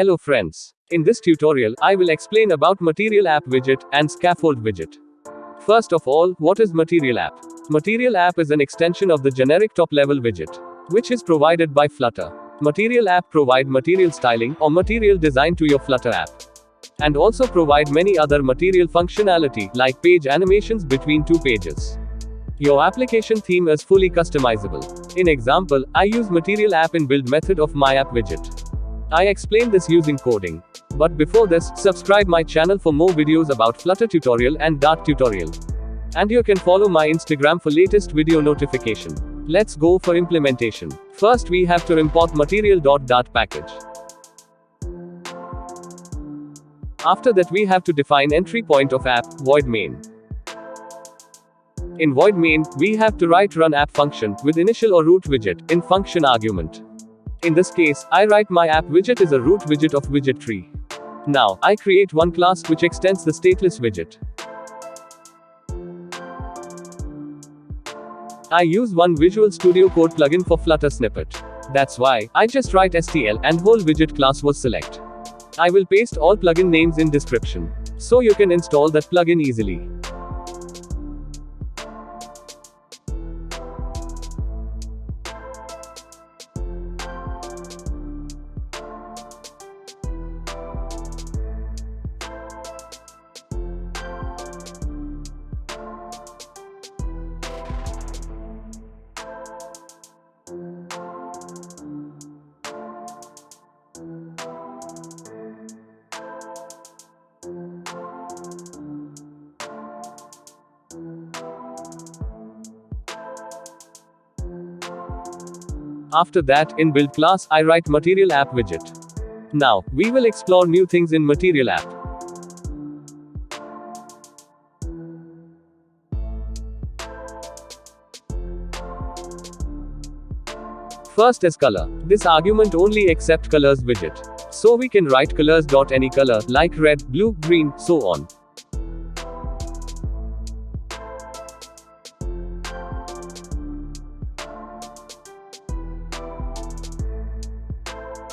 Hello friends. In this tutorial, I will explain about Materialapp widget and Scaffold widget. First of all, what is Materialapp? Materialapp is an extension of the generic top-level widget, which is provided by Flutter. Materialapp provide material styling or material design to your Flutter app, and also provide many other material functionality like page animations between two pages. Your application theme is fully customizable. In example, I use Materialapp in build method of my app widget. I explain this using coding. But before this, subscribe my channel for more videos about Flutter tutorial and Dart tutorial. And you can follow my Instagram for latest video notification. Let's go for implementation. First we have to import material.dart package. After that we have to define entry point of app, void main. In void main, we have to write run app function with initial or root widget in function argument. In this case, I write my app widget is a root widget of widget tree. Now, I create one class which extends the stateless widget. I use one Visual Studio Code plugin for Flutter snippet. That's why, I just write STL and whole widget class was select. I will paste all plugin names in description, so you can install that plugin easily. After that, in build class, I write Materialapp widget. Now, we will explore new things in Materialapp. First is color. This argument only accepts colors widget. So we can write colors.any color, like red, blue, green, so on.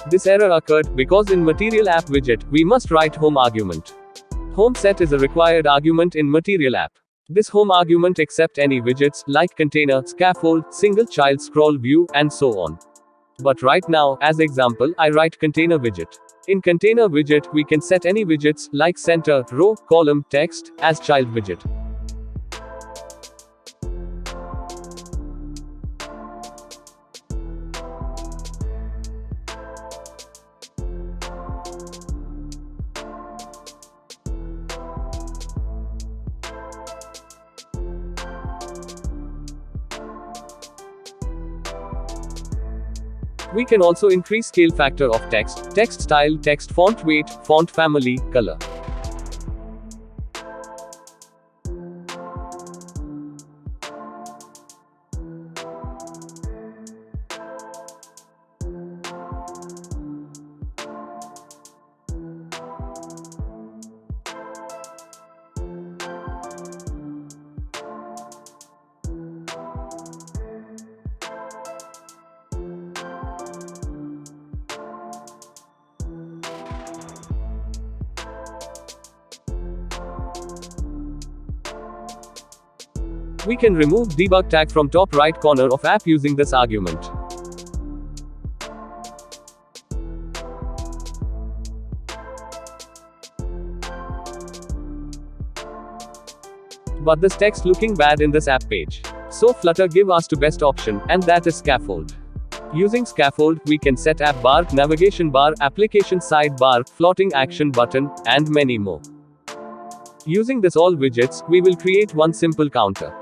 This error occurred because in Materialapp widget, we must write home argument. Home set is a required argument in Materialapp. This home argument accepts any widgets, like container, scaffold, single child scroll view, and so on. But right now, as example, I write container widget. In container widget, we can set any widgets, like center, row, column, text, as child widget. We can also increase scale factor of text, text style, text font weight, font family, color. We can remove debug tag from top right corner of app using this argument. But this text looking bad in this app page. So Flutter give us to best option, and that is Scaffold. Using Scaffold, we can set app bar, navigation bar, application sidebar, floating action button, and many more. Using this all widgets, we will create one simple counter.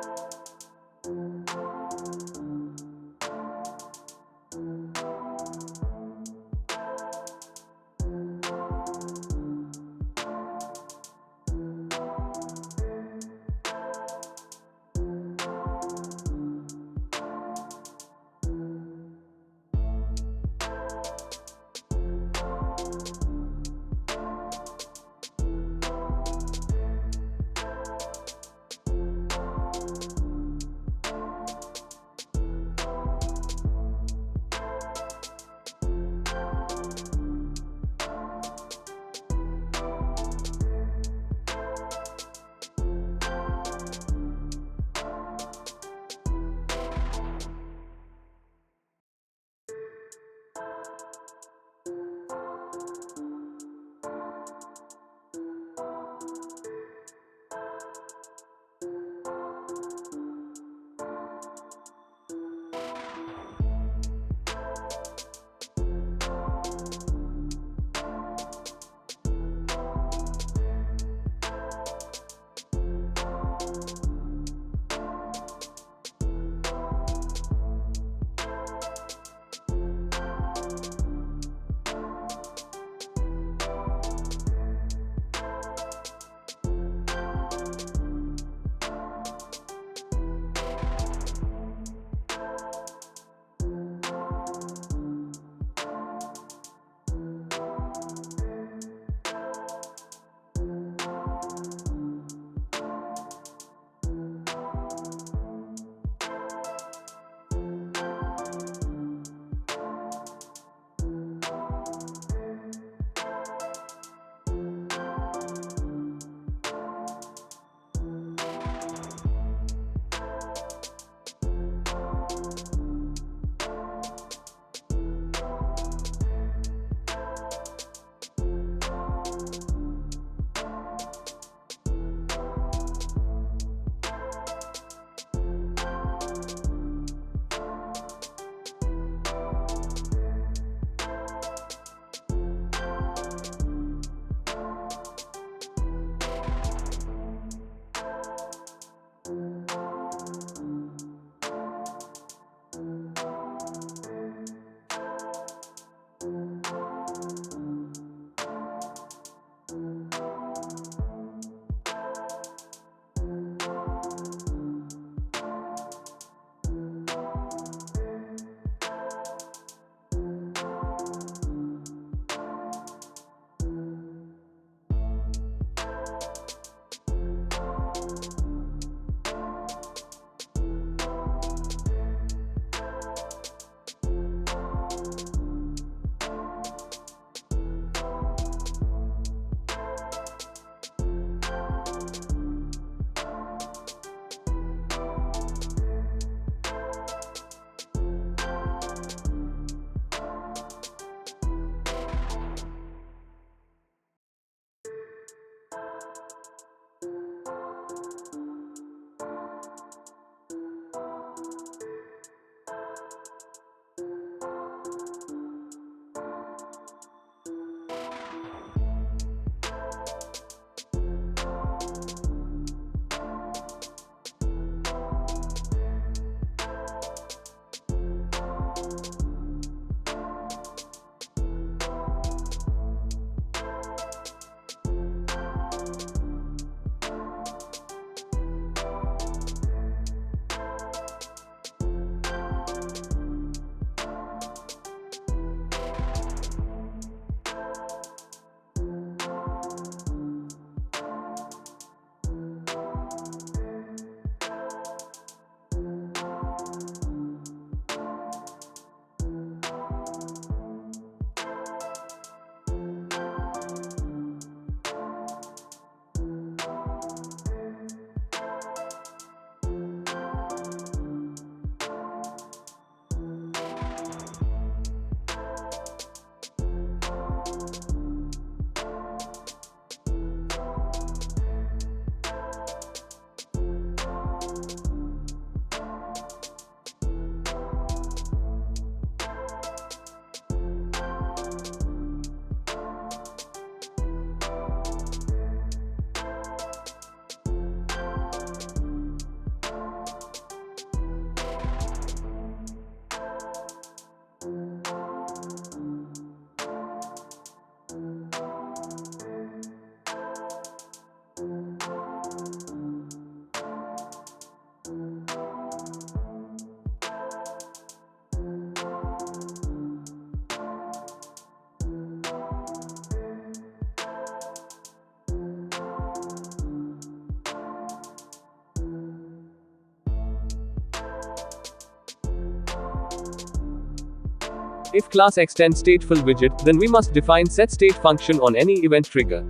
If class extends stateful widget, then we must define setState function on any event trigger.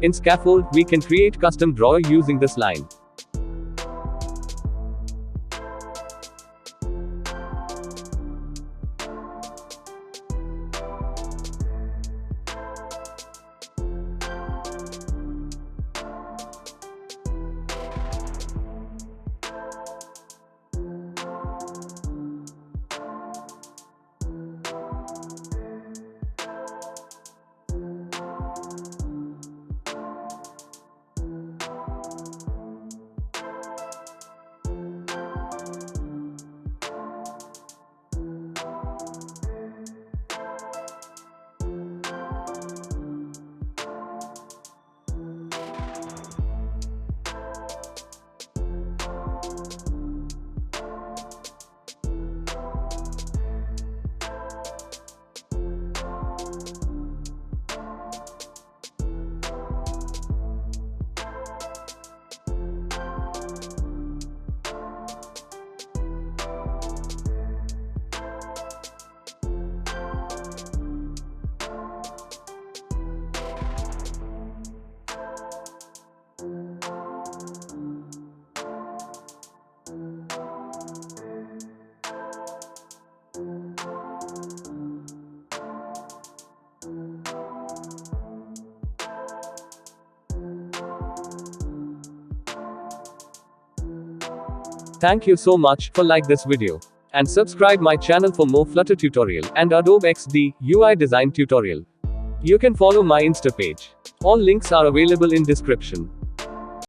In Scaffold, we can create custom drawer using this line. Thank you so much for like this video. And subscribe my channel for more Flutter tutorial and Adobe XD UI Design tutorial. You can follow my Insta page. All links are available in description.